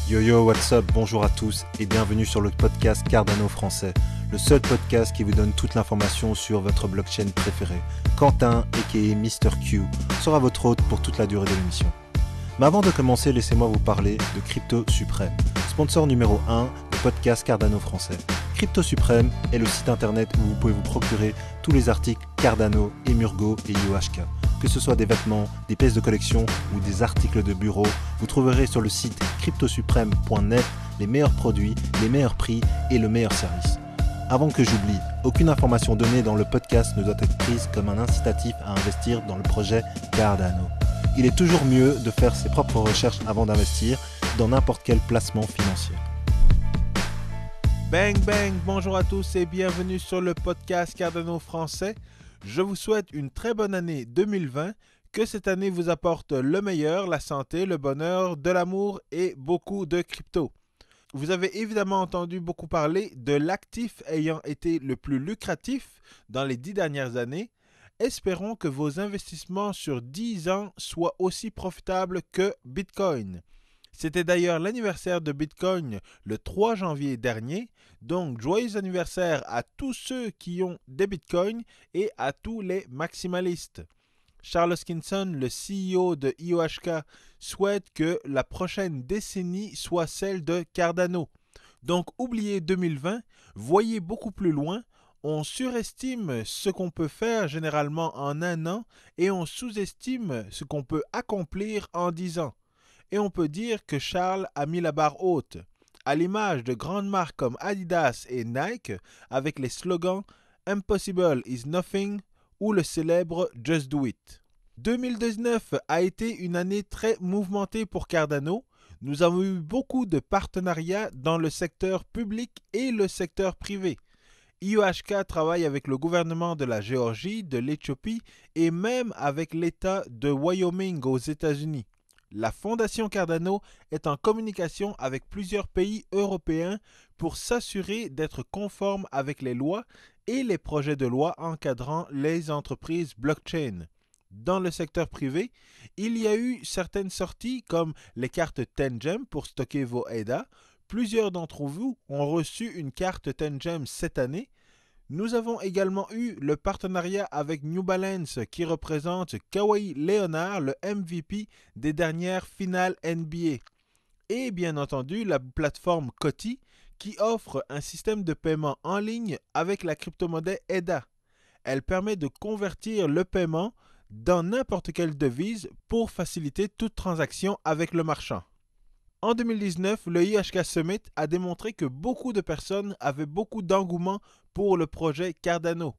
Yo yo, what's up, bonjour à tous et bienvenue sur le podcast Cardano français, le seul podcast qui vous donne toute l'information sur votre blockchain préférée. Quentin, aka Mr. Q, sera votre hôte pour toute la durée de l'émission. Mais avant de commencer, laissez-moi vous parler de Crypto Suprême, sponsor numéro 1 du podcast Cardano français. Crypto Suprême est le site internet où vous pouvez vous procurer tous les articles Cardano, Emurgo et IOHK. Que ce soit des vêtements, des pièces de collection ou des articles de bureau, vous trouverez sur le site cryptosupreme.net les meilleurs produits, les meilleurs prix et le meilleur service. Avant que j'oublie, aucune information donnée dans le podcast ne doit être prise comme un incitatif à investir dans le projet Cardano. Il est toujours mieux de faire ses propres recherches avant d'investir dans n'importe quel placement financier. Bang bang, bonjour à tous et bienvenue sur le podcast Cardano français. Je vous souhaite une très bonne année 2020, que cette année vous apporte le meilleur, la santé, le bonheur, de l'amour et beaucoup de crypto. Vous avez évidemment entendu beaucoup parler de l'actif ayant été le plus lucratif dans les 10 dernières années. Espérons que vos investissements sur 10 ans soient aussi profitables que Bitcoin. C'était d'ailleurs l'anniversaire de Bitcoin le 3 janvier dernier, donc joyeux anniversaire à tous ceux qui ont des Bitcoins et à tous les maximalistes. Charles Hoskinson, le CEO de IOHK, souhaite que la prochaine décennie soit celle de Cardano. Donc oubliez 2020, voyez beaucoup plus loin. On surestime ce qu'on peut faire généralement en un an et on sous-estime ce qu'on peut accomplir en 10 ans. Et on peut dire que Charles a mis la barre haute, à l'image de grandes marques comme Adidas et Nike, avec les slogans « Impossible is nothing » ou le célèbre « Just do it ». 2019 a été une année très mouvementée pour Cardano. Nous avons eu beaucoup de partenariats dans le secteur public et le secteur privé. IOHK travaille avec le gouvernement de la Géorgie, de l'Éthiopie et même avec l'État de Wyoming aux États-Unis. La Fondation Cardano est en communication avec plusieurs pays européens pour s'assurer d'être conforme avec les lois et les projets de loi encadrant les entreprises blockchain. Dans le secteur privé, il y a eu certaines sorties comme les cartes Tengem pour stocker vos ADA. Plusieurs d'entre vous ont reçu une carte Tengem cette année. Nous avons également eu le partenariat avec New Balance qui représente Kawhi Leonard, le MVP des dernières finales NBA. Et bien entendu, la plateforme Coty qui offre un système de paiement en ligne avec la crypto-monnaie ADA. Elle permet de convertir le paiement dans n'importe quelle devise pour faciliter toute transaction avec le marchand. En 2019, le IOHK Summit a démontré que beaucoup de personnes avaient beaucoup d'engouement pour le projet Cardano.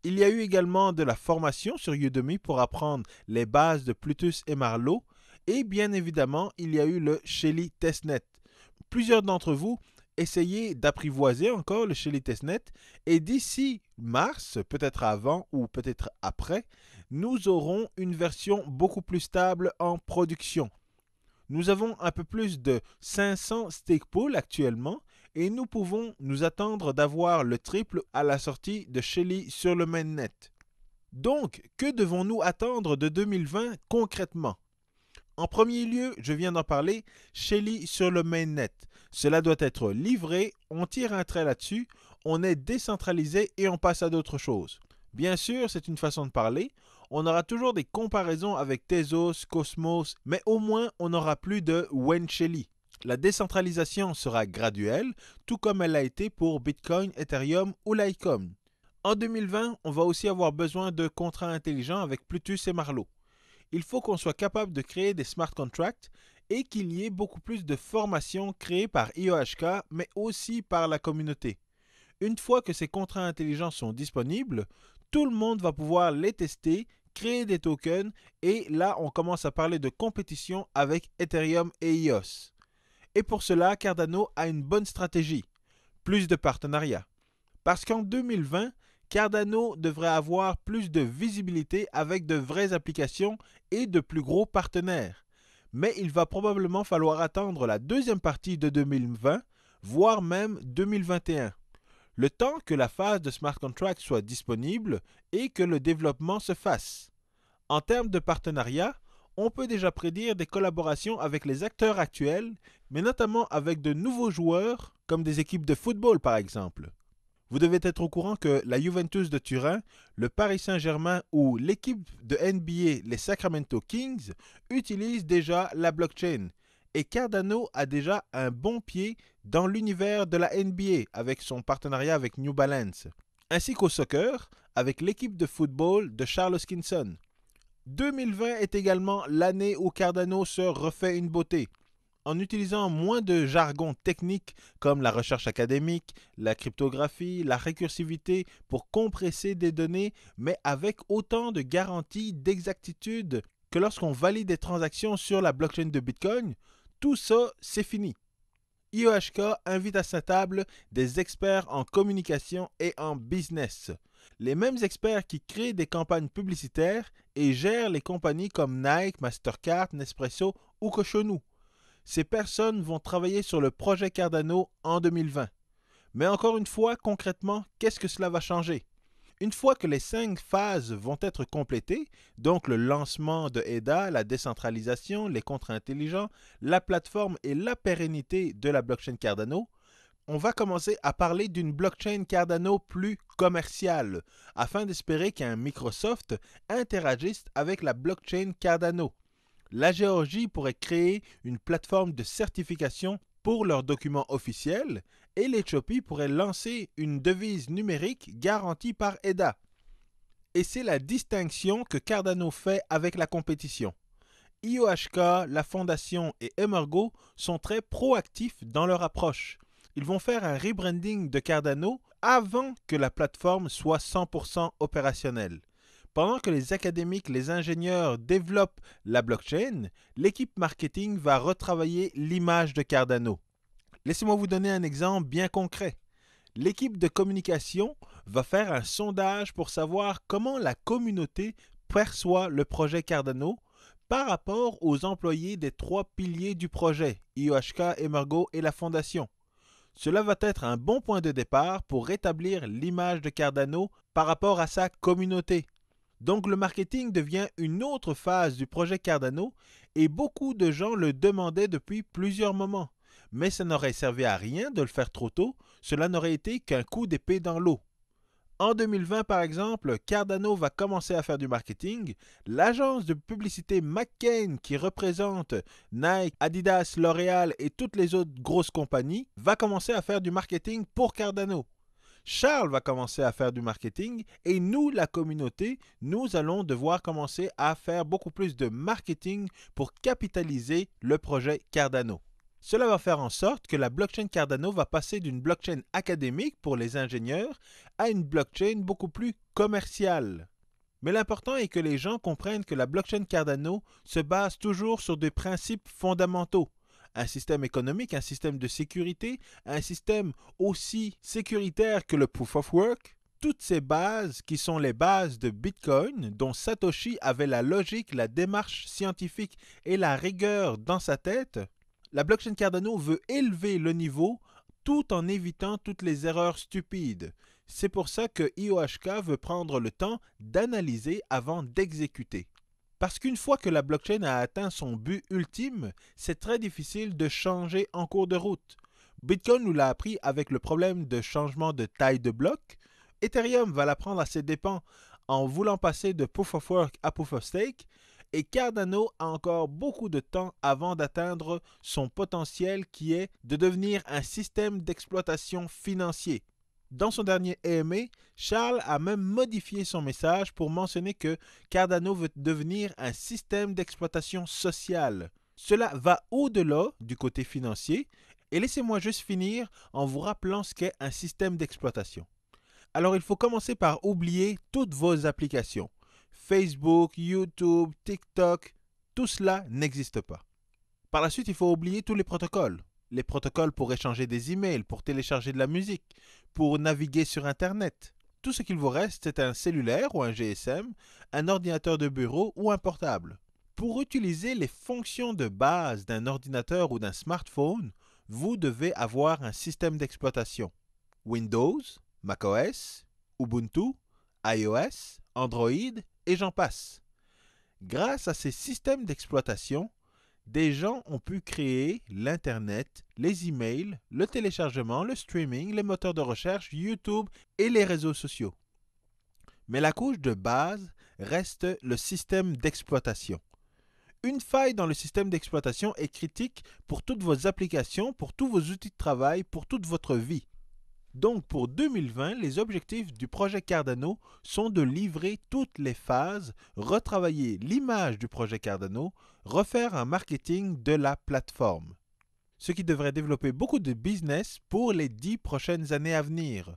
Il y a eu également de la formation sur Udemy pour apprendre les bases de Plutus et Marlowe et bien évidemment, il y a eu le Shelly Testnet. Plusieurs d'entre vous essayez d'apprivoiser encore le Shelly Testnet et d'ici mars, peut-être avant ou peut-être après, nous aurons une version beaucoup plus stable en production. Nous avons un peu plus de 500 stake pools actuellement et nous pouvons nous attendre d'avoir le triple à la sortie de Shelly sur le mainnet. Donc, que devons-nous attendre de 2020 concrètement? En premier lieu, je viens d'en parler, Shelly sur le mainnet. Cela doit être livré, on tire un trait là-dessus, on est décentralisé et on passe à d'autres choses. Bien sûr, c'est une façon de parler. On aura toujours des comparaisons avec Tezos, Cosmos, mais au moins on n'aura plus de Shelly. La décentralisation sera graduelle, tout comme elle a été pour Bitcoin, Ethereum ou Litecoin. En 2020, on va aussi avoir besoin de contrats intelligents avec Plutus et Marlowe. Il faut qu'on soit capable de créer des smart contracts et qu'il y ait beaucoup plus de formations créées par IOHK, mais aussi par la communauté. Une fois que ces contrats intelligents sont disponibles, tout le monde va pouvoir les tester, créer des tokens et là, on commence à parler de compétition avec Ethereum et EOS. Et pour cela, Cardano a une bonne stratégie, plus de partenariats. Parce qu'en 2020, Cardano devrait avoir plus de visibilité avec de vraies applications et de plus gros partenaires. Mais il va probablement falloir attendre la deuxième partie de 2020, voire même 2021. Le temps que la phase de smart contract soit disponible et que le développement se fasse. En termes de partenariat, on peut déjà prédire des collaborations avec les acteurs actuels, mais notamment avec de nouveaux joueurs, comme des équipes de football par exemple. Vous devez être au courant que la Juventus de Turin, le Paris Saint-Germain ou l'équipe de NBA, les Sacramento Kings, utilisent déjà la blockchain. Et Cardano a déjà un bon pied dans l'univers de la NBA avec son partenariat avec New Balance, ainsi qu'au soccer avec l'équipe de football de Charles Hoskinson. 2020 est également l'année où Cardano se refait une beauté. En utilisant moins de jargon technique comme la recherche académique, la cryptographie, la récursivité pour compresser des données, mais avec autant de garanties d'exactitude que lorsqu'on valide des transactions sur la blockchain de Bitcoin, tout ça, c'est fini. IOHK invite à sa table des experts en communication et en business. Les mêmes experts qui créent des campagnes publicitaires et gèrent les compagnies comme Nike, Mastercard, Nespresso ou Cochonou. Ces personnes vont travailler sur le projet Cardano en 2020. Mais encore une fois, concrètement, qu'est-ce que cela va changer? Une fois que les 5 phases vont être complétées, donc le lancement de EDA, la décentralisation, les contrats intelligents, la plateforme et la pérennité de la blockchain Cardano, on va commencer à parler d'une blockchain Cardano plus commerciale, afin d'espérer qu'un Microsoft interagisse avec la blockchain Cardano. La Géorgie pourrait créer une plateforme de certification pour leurs documents officiels et l'Éthiopie pourrait lancer une devise numérique garantie par EDA. Et c'est la distinction que Cardano fait avec la compétition. IOHK, la Fondation et Emergo sont très proactifs dans leur approche. Ils vont faire un rebranding de Cardano avant que la plateforme soit 100% opérationnelle. Pendant que les académiques, les ingénieurs développent la blockchain, l'équipe marketing va retravailler l'image de Cardano. Laissez-moi vous donner un exemple bien concret. L'équipe de communication va faire un sondage pour savoir comment la communauté perçoit le projet Cardano par rapport aux employés des 3 piliers du projet, IOHK, Emergo et la Fondation. Cela va être un bon point de départ pour rétablir l'image de Cardano par rapport à sa communauté. Donc le marketing devient une autre phase du projet Cardano et beaucoup de gens le demandaient depuis plusieurs moments. Mais ça n'aurait servi à rien de le faire trop tôt, cela n'aurait été qu'un coup d'épée dans l'eau. En 2020 par exemple, Cardano va commencer à faire du marketing. L'agence de publicité McCain qui représente Nike, Adidas, L'Oréal et toutes les autres grosses compagnies va commencer à faire du marketing pour Cardano. Charles va commencer à faire du marketing et nous, la communauté, nous allons devoir commencer à faire beaucoup plus de marketing pour capitaliser le projet Cardano. Cela va faire en sorte que la blockchain Cardano va passer d'une blockchain académique pour les ingénieurs à une blockchain beaucoup plus commerciale. Mais l'important est que les gens comprennent que la blockchain Cardano se base toujours sur des principes fondamentaux. Un système économique, un système de sécurité, un système aussi sécuritaire que le Proof of Work. Toutes ces bases qui sont les bases de Bitcoin, dont Satoshi avait la logique, la démarche scientifique et la rigueur dans sa tête, la blockchain Cardano veut élever le niveau tout en évitant toutes les erreurs stupides. C'est pour ça que IOHK veut prendre le temps d'analyser avant d'exécuter. Parce qu'une fois que la blockchain a atteint son but ultime, c'est très difficile de changer en cours de route. Bitcoin nous l'a appris avec le problème de changement de taille de bloc. Ethereum va l'apprendre à ses dépens en voulant passer de Proof of Work à Proof of Stake. Et Cardano a encore beaucoup de temps avant d'atteindre son potentiel qui est de devenir un système d'exploitation financier. Dans son dernier AMA, Charles a même modifié son message pour mentionner que Cardano veut devenir un système d'exploitation sociale. Cela va au-delà du côté financier et laissez-moi juste finir en vous rappelant ce qu'est un système d'exploitation. Alors il faut commencer par oublier toutes vos applications. Facebook, YouTube, TikTok, tout cela n'existe pas. Par la suite, il faut oublier tous les protocoles. Les protocoles pour échanger des emails, pour télécharger de la musique, pour naviguer sur Internet. Tout ce qu'il vous reste, c'est un cellulaire ou un GSM, un ordinateur de bureau ou un portable. Pour utiliser les fonctions de base d'un ordinateur ou d'un smartphone, vous devez avoir un système d'exploitation. Windows, macOS, Ubuntu, iOS, Android et j'en passe. Grâce à ces systèmes d'exploitation, des gens ont pu créer l'Internet, les emails, le téléchargement, le streaming, les moteurs de recherche, YouTube et les réseaux sociaux. Mais la couche de base reste le système d'exploitation. Une faille dans le système d'exploitation est critique pour toutes vos applications, pour tous vos outils de travail, pour toute votre vie. Donc pour 2020, les objectifs du projet Cardano sont de livrer toutes les phases, retravailler l'image du projet Cardano, refaire un marketing de la plateforme. Ce qui devrait développer beaucoup de business pour les 10 prochaines années à venir.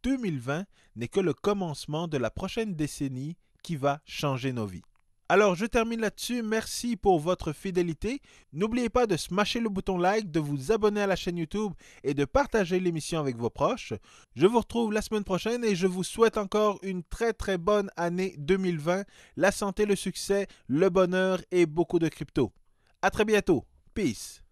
2020 n'est que le commencement de la prochaine décennie qui va changer nos vies. Alors, je termine là-dessus. Merci pour votre fidélité. N'oubliez pas de smasher le bouton like, de vous abonner à la chaîne YouTube et de partager l'émission avec vos proches. Je vous retrouve la semaine prochaine et je vous souhaite encore une très bonne année 2020. La santé, le succès, le bonheur et beaucoup de crypto. À très bientôt. Peace.